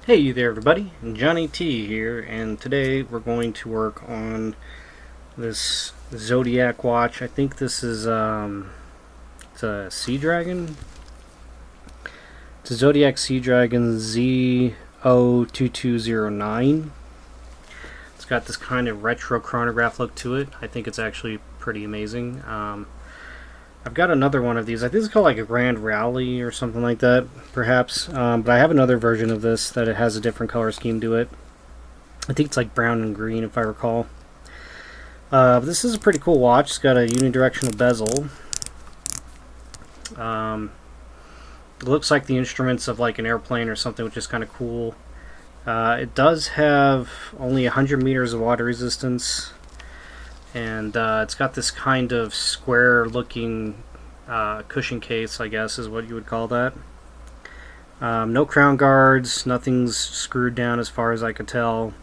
Hey there everybody, Johnny T here, and today we're going to work on this Zodiac watch. I think this is it's a Sea Dragon. It's a Zodiac Sea Dragon zo2209. It's got this kind of retro chronograph look to it. I think it's actually pretty amazing. I've got another one of these. I think it's called like a Grand Rally or something like that, perhaps. But I have another version of this that it has a different color scheme to it. I think it's like brown and green, if I recall. But this is a pretty cool watch. It's got a unidirectional bezel. It looks like the instruments of like an airplane or something, which is kind of cool. It does have only 100 meters of water resistance. And it's got this kind of square looking cushion case, I guess is what you would call that. No crown guards, nothing's screwed down as far as I could tell.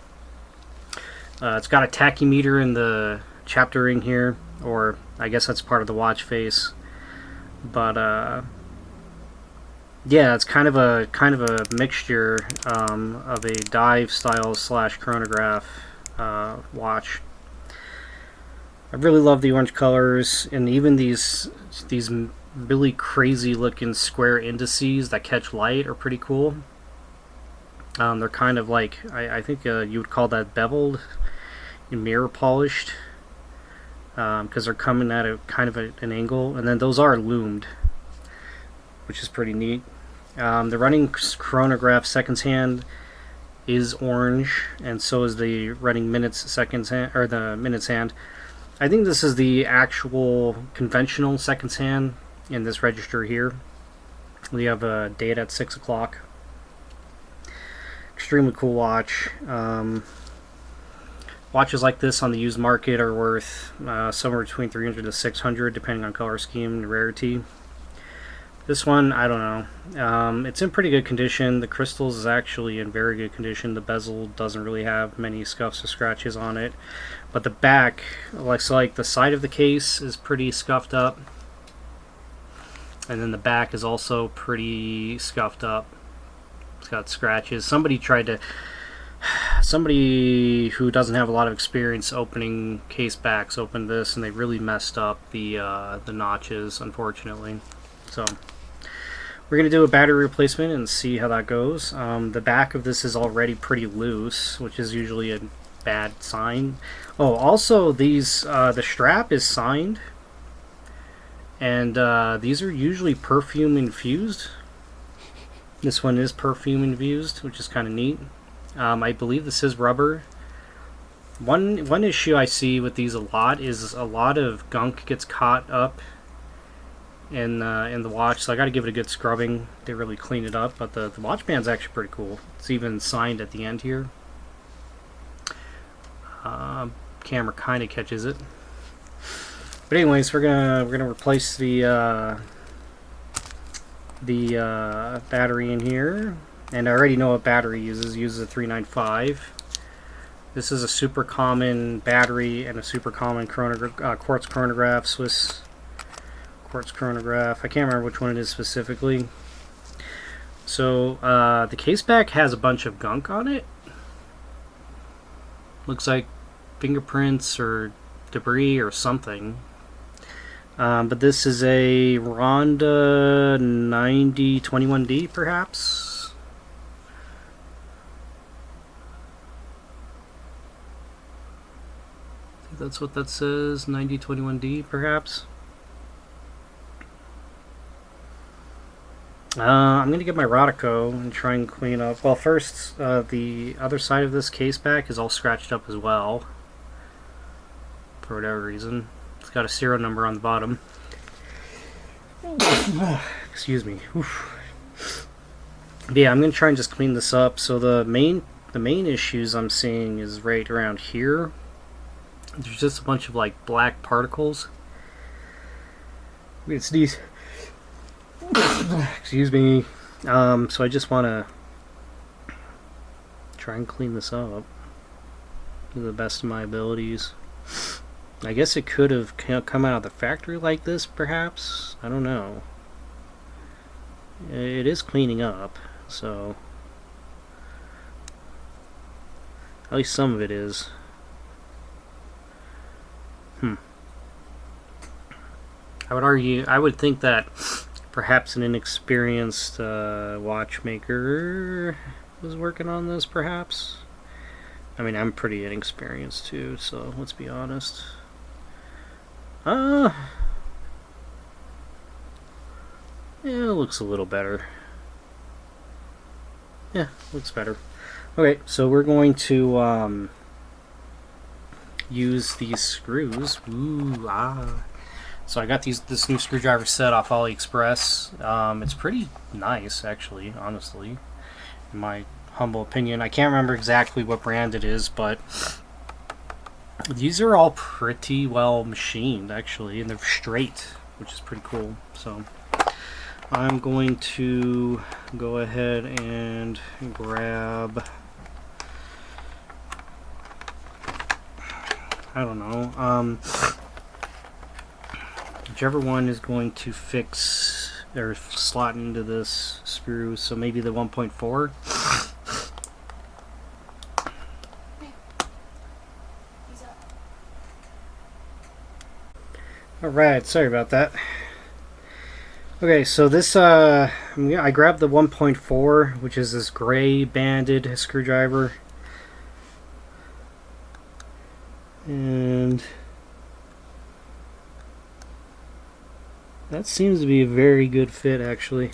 It's got a tachymeter in the chapter ring here, or I guess that's part of the watch face. But yeah, it's kind of a mixture of a dive style / chronograph watch. I really love the orange colors, and even these really crazy looking square indices that catch light are pretty cool. They're kind of like, I think you would call that beveled and mirror polished, because they're coming at a kind of an angle, and then those are loomed, which is pretty neat. The running chronograph seconds hand is orange, and so is the running minutes seconds hand, or the minutes hand. I think this is the actual conventional seconds hand in this register here. We have a date at 6 o'clock. Extremely cool watch. Watches like this on the used market are worth somewhere between 300 to 600 depending on color scheme and rarity. This one, I don't know. It's in pretty good condition. The crystals is actually in very good condition. The bezel doesn't really have many scuffs or scratches on it. But the back, like the side of the case is pretty scuffed up. And then the back is also pretty scuffed up. It's got scratches. Somebody who doesn't have a lot of experience opening case backs opened this, and they really messed up the notches, unfortunately. So we're going to do a battery replacement and see how that goes. The back of this is already pretty loose, which is usually a bad sign. Oh, also these the strap is signed, and these are usually perfume infused. This one is perfume infused, which is kind of neat. I believe this is rubber. One issue I see with these a lot is a lot of gunk gets caught up in the watch, so I got to give it a good scrubbing to really clean it up. But the watch band's actually pretty cool. It's even signed at the end here. Camera kind of catches it. But anyways, we're gonna replace the battery in here, and I already know what battery uses a 395. This is a super common battery and a super common quartz chronograph, Swiss quartz chronograph. I can't remember which one it is specifically. So the case back has a bunch of gunk on it. Looks like fingerprints or debris or something. But this is a Ronda 9021D, perhaps. I think that's what that says, 9021D, perhaps. I'm going to get my Rodico and try and clean up. Well, first, the other side of this case back is all scratched up as well, for whatever reason. It's got a serial number on the bottom. Excuse me. Oof. But yeah, I'm going to try and just clean this up. So the main issues I'm seeing is right around here. There's just a bunch of like black particles. I'm going to sneeze. Excuse me. So I just want to try and clean this up to the best of my abilities. I guess it could have come out of the factory like this, perhaps. I don't know. It is cleaning up, so At least some of it is. I would argue, I would think that perhaps an inexperienced watchmaker was working on this, perhaps. I mean, I'm pretty inexperienced too, so let's be honest. Yeah, it looks a little better. Yeah, looks better. Okay, so we're going to use these screws. Ooh, ah. So I got this new screwdriver set off AliExpress. It's pretty nice, actually, honestly, in my humble opinion. I can't remember exactly what brand it is, but these are all pretty well machined, actually, and they're straight, which is pretty cool. So I'm going to go ahead and grab, I don't know, whichever one is going to fix or slot into this screw. So maybe the 1.4. Alright, sorry about that. Okay, so this, I grabbed the 1.4, which is this gray banded screwdriver. And that seems to be a very good fit, actually.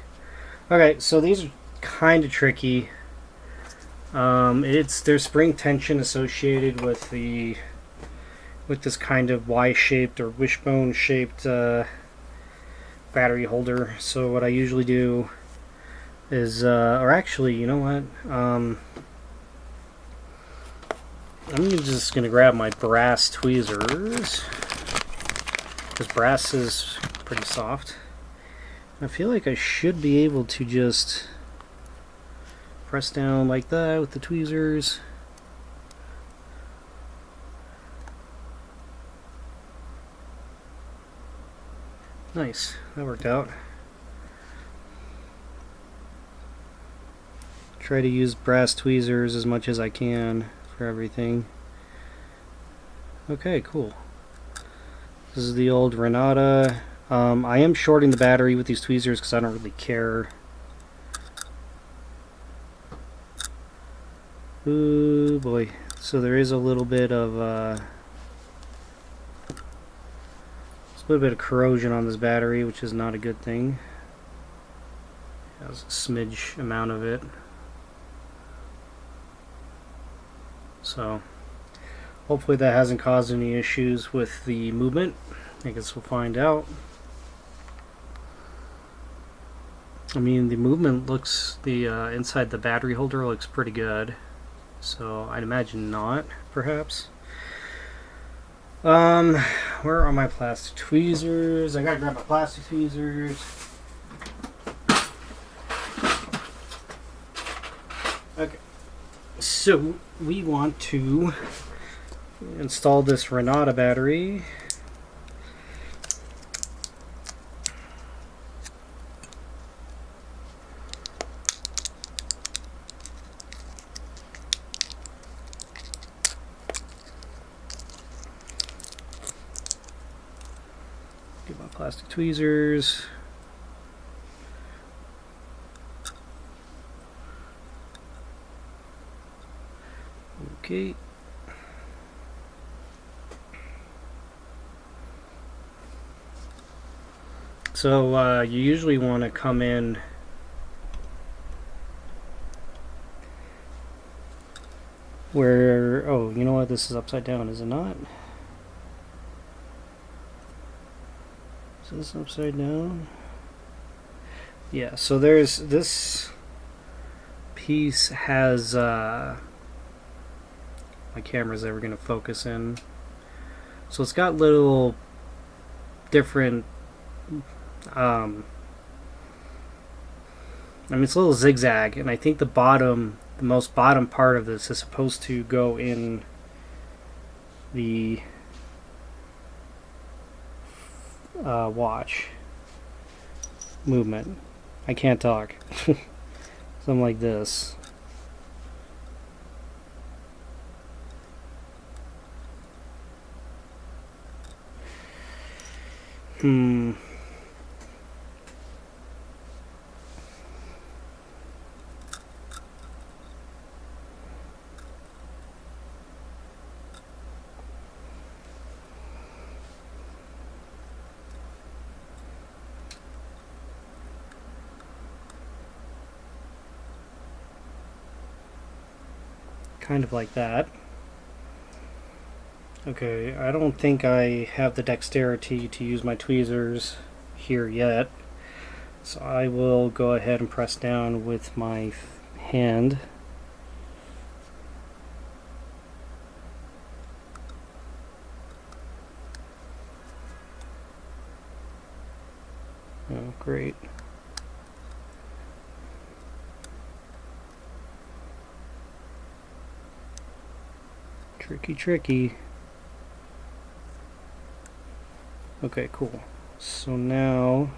Okay, so these are kind of tricky. There's spring tension associated with this kind of Y-shaped or wishbone-shaped battery holder. So what I usually do is, or actually, you know what? I'm just gonna grab my brass tweezers, because brass is pretty soft. I feel like I should be able to just press down like that with the tweezers. Nice, that worked out. Try to use brass tweezers as much as I can for everything. Okay, cool. This is the old Ronda. I am shorting the battery with these tweezers because I don't really care. Ooh boy. So there is a little bit of corrosion on this battery, which is not a good thing. There's a smidge amount of it. So hopefully that hasn't caused any issues with the movement. I guess we'll find out. I mean, the movement looks, the inside the battery holder looks pretty good. So I'd imagine not, perhaps. Where are my plastic tweezers? I gotta grab my plastic tweezers. Okay. So we want to install this Ronda battery. Get my plastic tweezers. Okay. So you usually want to come in where, oh, you know what, this is upside down, is it not? Is this upside down? Yeah, so there's this piece has my camera's ever going to focus in. So it's got little different I mean, it's a little zigzag, and I think the most bottom part of this is supposed to go in the watch movement. I can't talk. Something like this. Hmm. Kind of like that. Okay, I don't think I have the dexterity to use my tweezers here yet, so I will go ahead and press down with my hand. Oh, great. Tricky, tricky. Okay, cool. So now,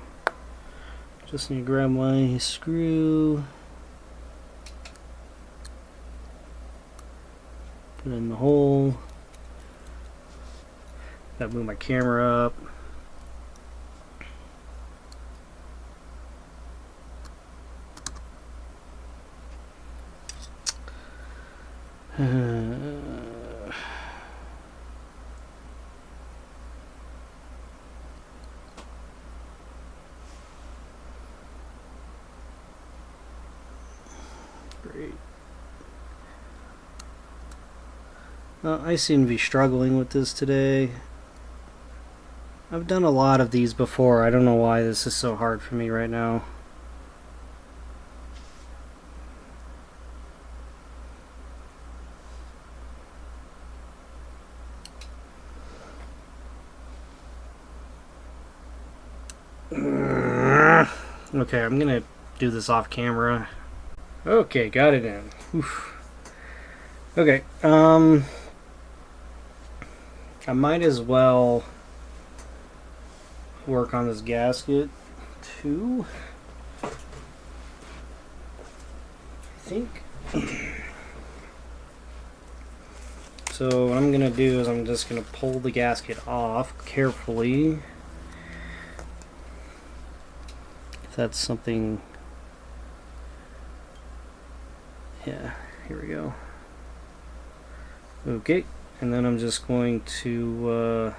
just need to grab my screw, put it in the hole. Gotta move my camera up. Great. I seem to be struggling with this today. I've done a lot of these before. I don't know why this is so hard for me right now. Okay, I'm gonna do this off camera. Okay, got it in. Oof. Okay, I might as well work on this gasket too. I think. So what I'm gonna do is I'm just gonna pull the gasket off carefully. If that's something. Yeah, here we go. Okay, and then I'm just going to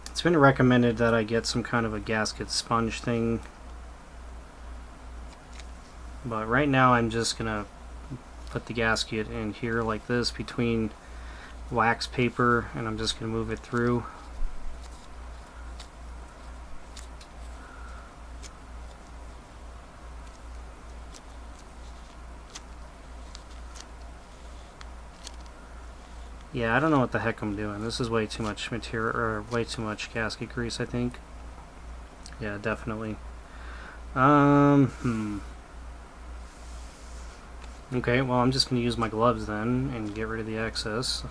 it's been recommended that I get some kind of a gasket sponge thing, but right now I'm just gonna put the gasket in here like this between wax paper, and I'm just gonna move it through. Yeah, I don't know what the heck I'm doing. This is way too much material, or way too much gasket grease, I think. Yeah, definitely. Okay, well, I'm just going to use my gloves then and get rid of the excess,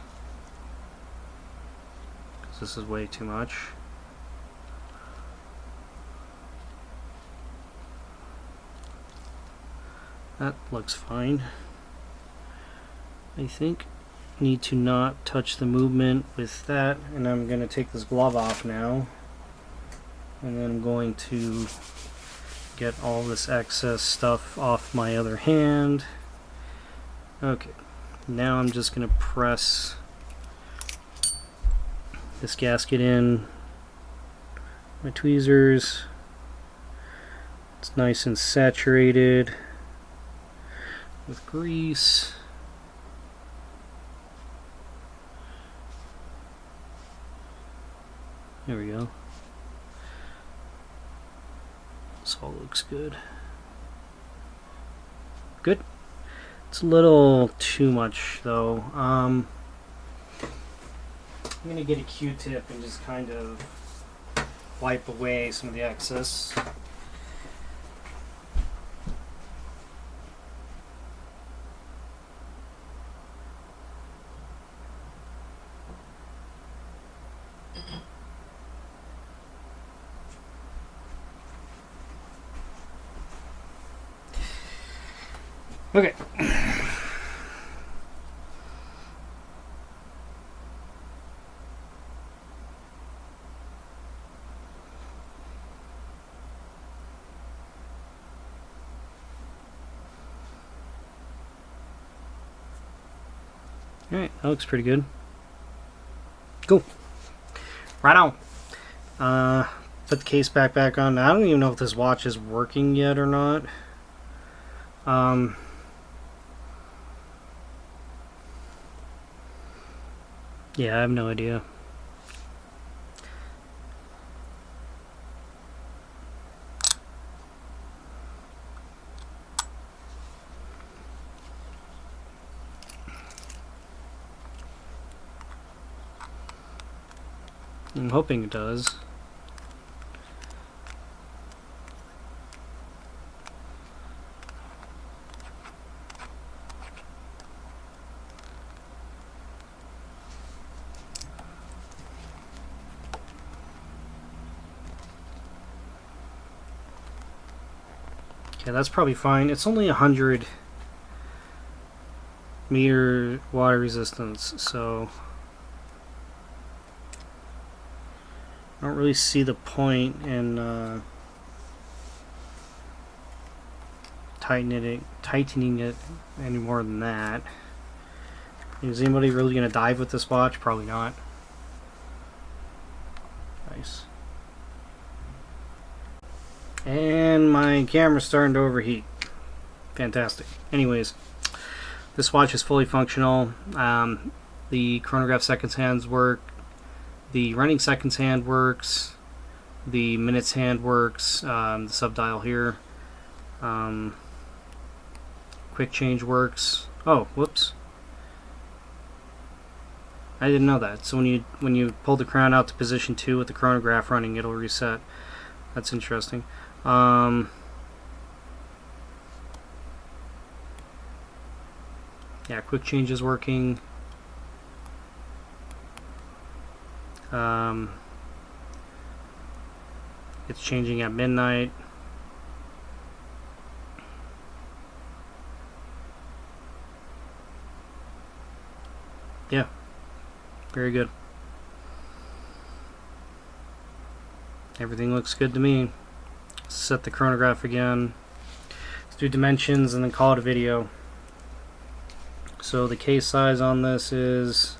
because this is way too much. That looks fine, I think. Need to not touch the movement with that, and I'm going to take this glove off now, and then I'm going to get all this excess stuff off my other hand. Okay, now I'm just going to press this gasket in my tweezers. It's nice and saturated with grease. There we go. This all looks good. Good. It's a little too much though. I'm gonna get a Q-tip and just kind of wipe away some of the excess. Okay. Alright, that looks pretty good. Cool. Right on. Put the case back on. I don't even know if this watch is working yet or not. Yeah, I have no idea. I'm hoping it does. Okay, that's probably fine. It's only 100 meter water resistance, so I don't really see the point in tightening it any more than that. Is anybody really going to dive with this watch? Probably not. Nice. And my camera's starting to overheat. Fantastic. Anyways, this watch is fully functional. The chronograph seconds hands work. The running seconds hand works. The minutes hand works. The sub-dial here. Quick change works. Oh, whoops. I didn't know that. So when you pull the crown out to position 2 with the chronograph running, it'll reset. That's interesting. Yeah, quick change is working. It's changing at midnight. Yeah, very good. Everything looks good to me. Set the chronograph again. Let's do dimensions and then call it a video. So the case size on this is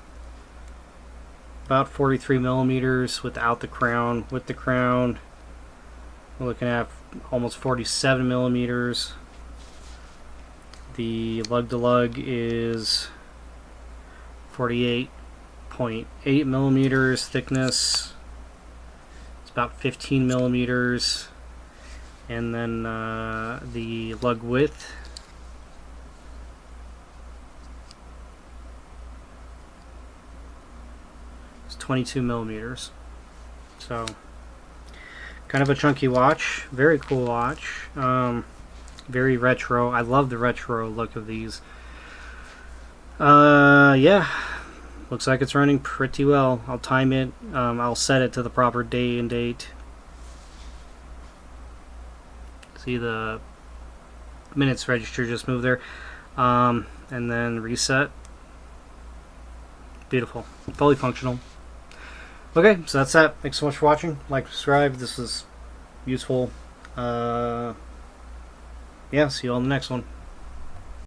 about 43 millimeters without the crown. With the crown, we're looking at almost 47 millimeters. The lug to lug is 48.8 millimeters thickness. It's about 15 millimeters. And then the lug width is 22 millimeters. So kind of a chunky watch. Very cool watch. Very retro. I love the retro look of these. Yeah, looks like it's running pretty well. I'll time it. I'll set it to the proper day and date. See the minutes register just moved there. And then reset. Beautiful. Fully functional. Okay, so that's that. Thanks so much for watching. Like, subscribe. This was useful. Yeah, see you all in the next one.